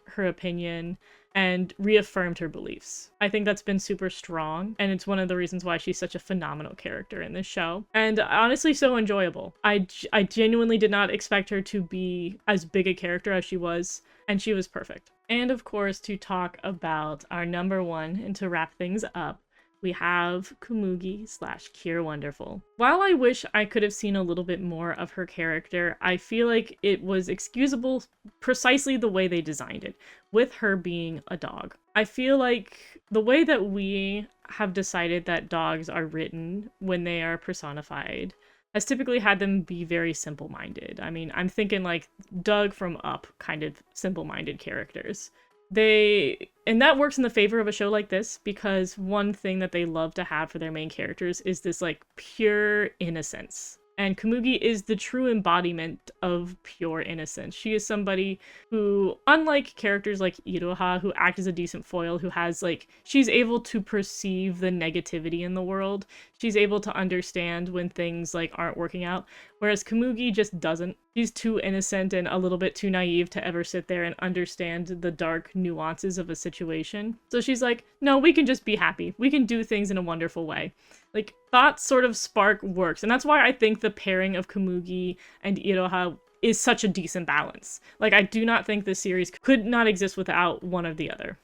her opinion and reaffirmed her beliefs. I think that's been super strong, and it's one of the reasons why she's such a phenomenal character in this show. And honestly, so enjoyable. I genuinely did not expect her to be as big a character as she was, and she was perfect. And of course, to talk about our number one, and to wrap things up, we have Komugi / Cure Wonderful. While I wish I could have seen a little bit more of her character, I feel like it was excusable precisely the way they designed it, with her being a dog. I feel like the way that we have decided that dogs are written when they are personified has typically had them be very simple-minded. I mean, I'm thinking like Doug from Up kind of simple-minded characters. And that works in the favor of a show like this, because one thing that they love to have for their main characters is this, like, pure innocence. And Komugi is the true embodiment of pure innocence. She is somebody who, unlike characters like Iroha, who act as a decent foil, who has, like, she's able to perceive the negativity in the world. She's able to understand when things, like, aren't working out. Whereas Komugi just doesn't. She's too innocent and a little bit too naive to ever sit there and understand the dark nuances of a situation. So she's like, no, we can just be happy. We can do things in a wonderful way. Like, that sort of spark works. And that's why I think the pairing of Komugi and Iroha is such a decent balance. Like, I do not think this series could not exist without one or the other.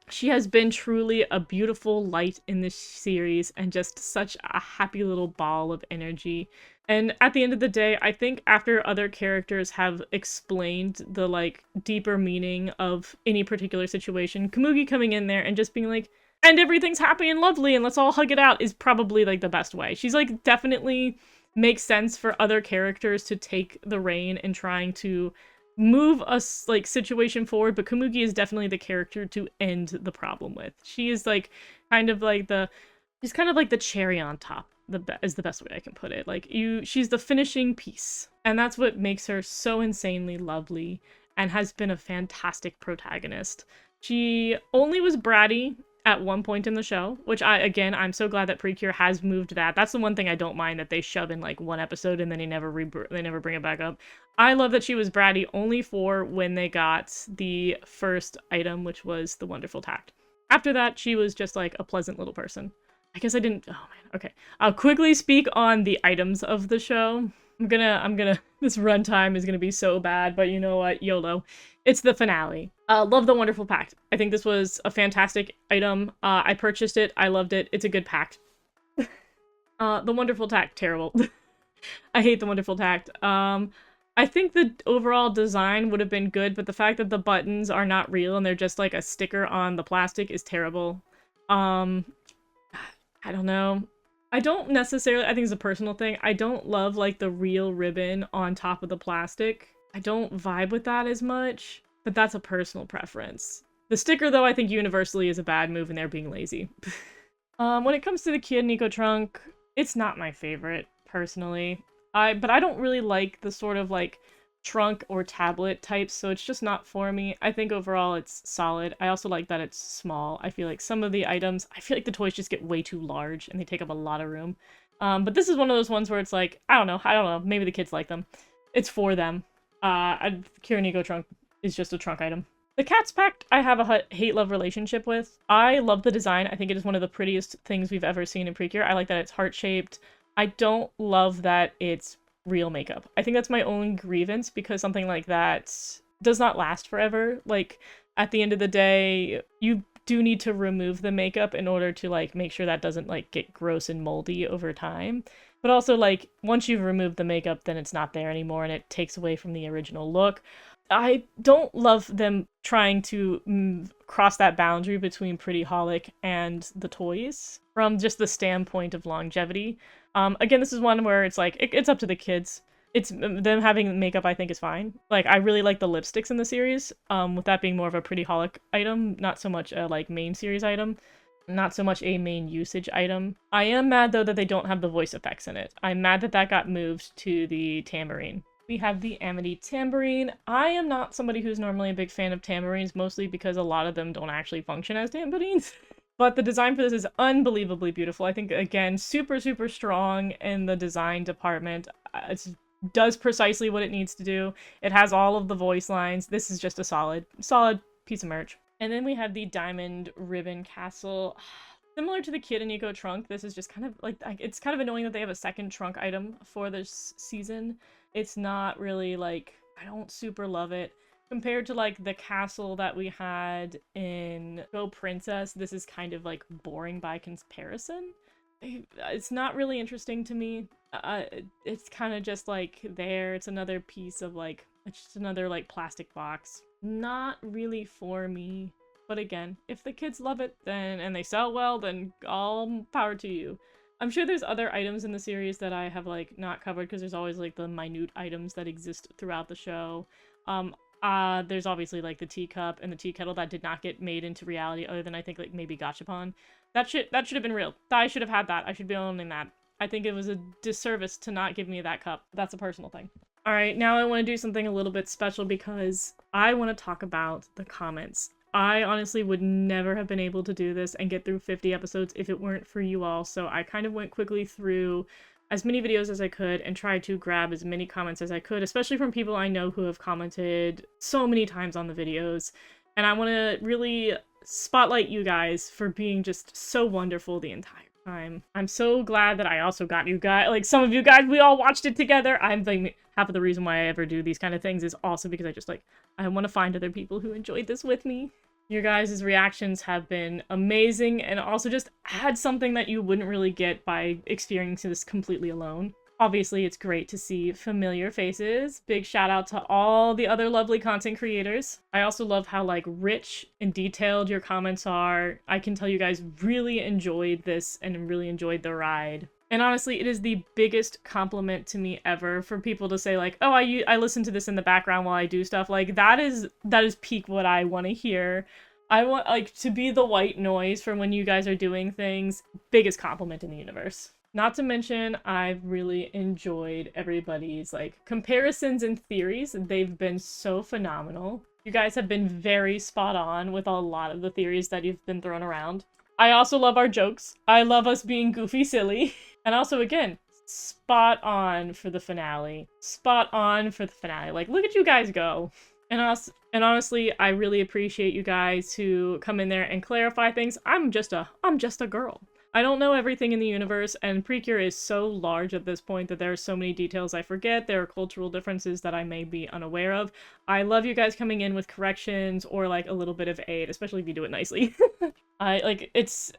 She has been truly a beautiful light in this series, and just such a happy little ball of energy. And at the end of the day, I think after other characters have explained the, like, deeper meaning of any particular situation, Komugi coming in there and just being like, and everything's happy and lovely and let's all hug it out, is probably, like, the best way. She's, like, definitely makes sense for other characters to take the reign in trying to move a, like, situation forward, but Komugi is definitely the character to end the problem with. She is, like, kind of like she's kind of like the cherry on top, is the best way I can put it. Like, she's the finishing piece. And that's what makes her so insanely lovely and has been a fantastic protagonist. She only was bratty at one point in the show, which I'm so glad that Precure has moved that. That's the one thing I don't mind, that they shove in, like, one episode and then they never bring it back up. I love that she was bratty only for when they got the first item, which was the wonderful tact. After that, she was just, like, a pleasant little person. I guess I didn't, oh man, okay. I'll quickly speak on the items of the show. This runtime is gonna be so bad, but you know what, YOLO. It's the finale. Love the Wonderful Pact. I think this was a fantastic item. I purchased it, I loved it, it's a good pact. The Wonderful Tact, terrible. I hate the Wonderful Tact. I think the overall design would have been good, but the fact that the buttons are not real and they're just like a sticker on the plastic is terrible. I don't know. I don't necessarily, I think it's a personal thing, I don't love, like, the real ribbon on top of the plastic. I don't vibe with that as much, but that's a personal preference. The sticker, though, I think universally is a bad move and they're being lazy. When it comes to the Kid Nico trunk, it's not my favorite, personally. But I don't really like the sort of, like, trunk or tablet types, so it's just not for me. I think overall it's solid. I also like that it's small. I feel like some of the items, I feel like the toys just get way too large and they take up a lot of room. But this is one of those ones where it's like, I don't know, maybe the kids like them. It's for them. Kiranigo trunk is just a trunk item. The Cats Pact I have a hate-love relationship with. I love the design. I think it is one of the prettiest things we've ever seen in Precure. I like that it's heart-shaped. I don't love that it's real makeup. I think that's my only grievance, because something like that does not last forever. Like, at the end of the day, you do need to remove the makeup in order to, like, make sure that doesn't, like, get gross and moldy over time. But also, like, once you've removed the makeup, then it's not there anymore and it takes away from the original look. I don't love them trying to cross that boundary between Pretty Holic and the toys from just the standpoint of longevity. Again, this is one where it's like, it's up to the kids. It's them having makeup, I think, is fine. Like, I really like the lipsticks in the series, with that being more of a Pretty Holic item, not so much a, like, main series item. Not so much a main usage item. I am mad, though, that they don't have the voice effects in it. I'm mad that that got moved to the tambourine. We have the Amity tambourine. I am not somebody who's normally a big fan of tambourines, mostly because a lot of them don't actually function as tambourines. But the design for this is unbelievably beautiful. I think, again, super, super strong in the design department. It does precisely what it needs to do. It has all of the voice lines. This is just a solid piece of merch. And then we have the Diamond Ribbon Castle. Similar to the Kid and Nico trunk, this is just kind of like, it's kind of annoying that they have a second trunk item for this season. It's not really, like, I don't super love it. Compared to, like, the castle that we had in Go Princess, this is kind of, like, boring by comparison. It's not really interesting to me. It's kind of just, like, there. It's another piece of, like, it's just another, like, plastic box. Not really for me. But again, if the kids love it, then and they sell well, then all power to you. I'm sure there's other items in the series that I have, like, not covered, because there's always, like, the minute items that exist throughout the show. There's obviously, like, the teacup and the tea kettle that did not get made into reality, other than, I think, like, maybe Gachapon. That should have been real. I should have had that. I should be owning that. I think it was a disservice to not give me that cup. That's a personal thing. Alright, now I want to do something a little bit special, because I want to talk about the comments. I honestly would never have been able to do this and get through 50 episodes if it weren't for you all, so I kind of went quickly through as many videos as I could and tried to grab as many comments as I could, especially from people I know who have commented so many times on the videos. And I want to really spotlight you guys for being just so wonderful the entire time. I'm so glad that I also got you guys, like, some of you guys, we all watched it together. I'm like, half of the reason why I ever do these kind of things is also because I just, like, I want to find other people who enjoyed this with me. Your guys' reactions have been amazing, and also just add something that you wouldn't really get by experiencing this completely alone. Obviously, it's great to see familiar faces. Big shout out to all the other lovely content creators. I also love how, like, rich and detailed your comments are. I can tell you guys really enjoyed this and really enjoyed the ride. And honestly, it is the biggest compliment to me ever for people to say, like, oh, I listen to this in the background while I do stuff. Like, that is peak what I want to hear. I want, like, to be the white noise for when you guys are doing things. Biggest compliment in the universe. Not to mention, I've really enjoyed everybody's, like, comparisons and theories. They've been so phenomenal. You guys have been very spot on with a lot of the theories that you've been thrown around. I also love our jokes. I love us being goofy silly. And also, again, spot on for the finale. Spot on for the finale. Like, look at you guys go. And honestly, I really appreciate you guys who come in there and clarify things. I'm just a girl. I don't know everything in the universe, and Precure is so large at this point that there are so many details I forget. There are cultural differences that I may be unaware of. I love you guys coming in with corrections or, like, a little bit of aid, especially if you do it nicely. It's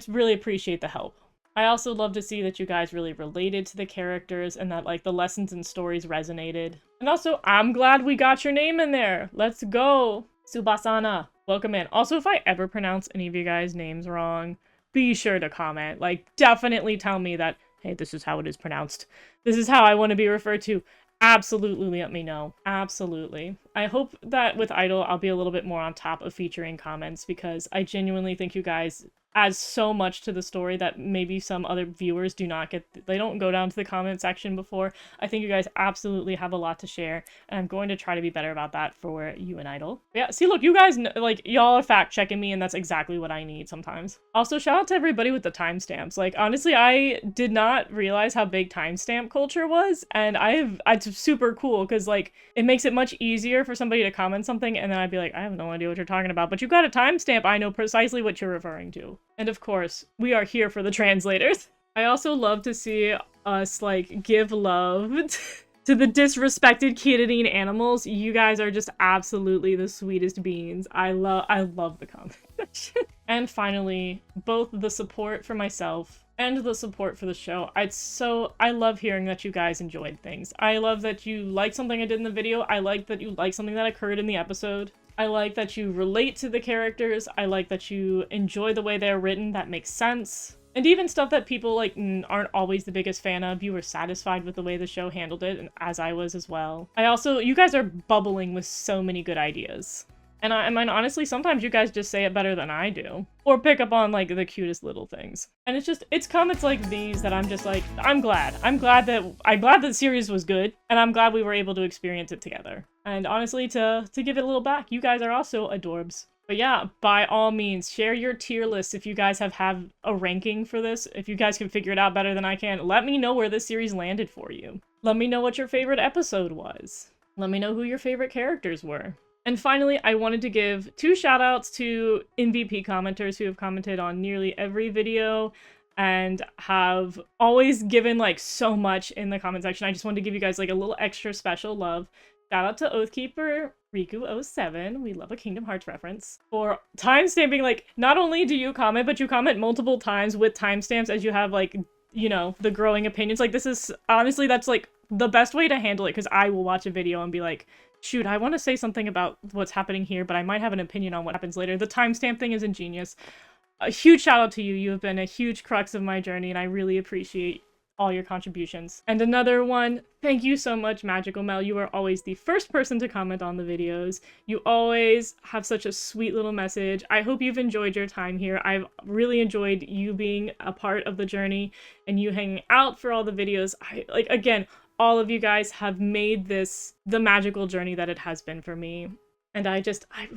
really appreciate the help. I also love to see that you guys really related to the characters and that, like, the lessons and stories resonated. And also, I'm glad we got your name in there. Let's go. Subasana. Welcome in. Also, if I ever pronounce any of you guys' names wrong, be sure to comment. Like, definitely tell me that, hey, this is how it is pronounced. This is how I want to be referred to. Absolutely let me know. Absolutely. I hope that with Idol, I'll be a little bit more on top of featuring comments, because I genuinely think you guys adds so much to the story that maybe some other viewers do not get. They don't go down to the comment section before. I think you guys absolutely have a lot to share, and I'm going to try to be better about that for you and Idol. But yeah, see, look, you guys, like, y'all are fact-checking me, and that's exactly what I need sometimes. Also, shout out to everybody with the timestamps. Like, honestly, I did not realize how big timestamp culture was, and it's super cool, because, like, it makes it much easier for somebody to comment something, and then I'd be like, I have no idea what you're talking about, but you got a timestamp, I know precisely what you're referring to. And of course, we are here for the translators. I also love to see us, like, give love to the disrespected Kiradine animals. You guys are just absolutely the sweetest beings. I love the comment section. And finally, both the support for myself and the support for the show. I love hearing that you guys enjoyed things. I love that you liked something I did in the video. I like that you liked something that occurred in the episode. I like that you relate to the characters. I like that you enjoy the way they're written. That makes sense. And even stuff that people, like, aren't always the biggest fan of, you were satisfied with the way the show handled it, and as I was as well. You guys are bubbling with so many good ideas. And I mean, honestly, sometimes you guys just say it better than I do. Or pick up on, like, the cutest little things. And it's comments like these that I'm just like, I'm glad that the series was good, and I'm glad we were able to experience it together. And honestly, to give it a little back, you guys are also adorbs. But yeah, by all means, share your tier lists if you guys have a ranking for this. If you guys can figure it out better than I can, let me know where this series landed for you. Let me know what your favorite episode was. Let me know who your favorite characters were. And finally, I wanted to give 2 shoutouts to MVP commenters who have commented on nearly every video and have always given, like, so much in the comment section. I just wanted to give you guys, like, a little extra special love. Shout out to Oathkeeper Riku07, we love a Kingdom Hearts reference, for timestamping. Like, not only do you comment, but you comment multiple times with timestamps as you have, like, you know, the growing opinions. Like, this is, honestly, that's, like, the best way to handle it, because I will watch a video and be like, shoot, I want to say something about what's happening here, but I might have an opinion on what happens later. The timestamp thing is ingenious. A huge shout out to you. You have been a huge crux of my journey, and I really appreciate all your contributions. And another one, thank you so much, Magical Mel. You are always the first person to comment on the videos. You always have such a sweet little message. I hope you've enjoyed your time here. I've really enjoyed you being a part of the journey and you hanging out for all the videos. Again, all of you guys have made this the magical journey that it has been for me. And I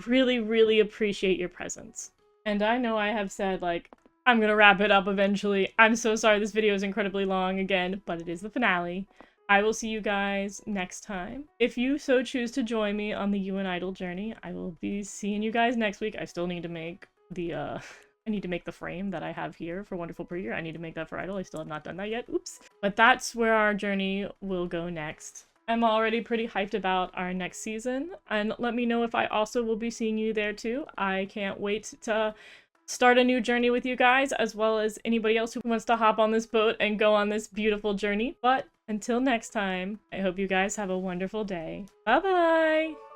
really, really appreciate your presence. And I know I have said, like, I'm gonna wrap it up eventually. I'm so sorry this video is incredibly long again, but it is the finale. I will see you guys next time. If you so choose to join me on the You and Idol journey, I will be seeing you guys next week. I still need to make the, I need to make the frame that I have here for Wonderful Precure. I need to make that for Idol. I still have not done that yet. Oops. But that's where our journey will go next. I'm already pretty hyped about our next season, and let me know if I also will be seeing you there too. I can't wait to start a new journey with you guys, as well as anybody else who wants to hop on this boat and go on this beautiful journey. But until next time, I hope you guys have a wonderful day. Bye-bye!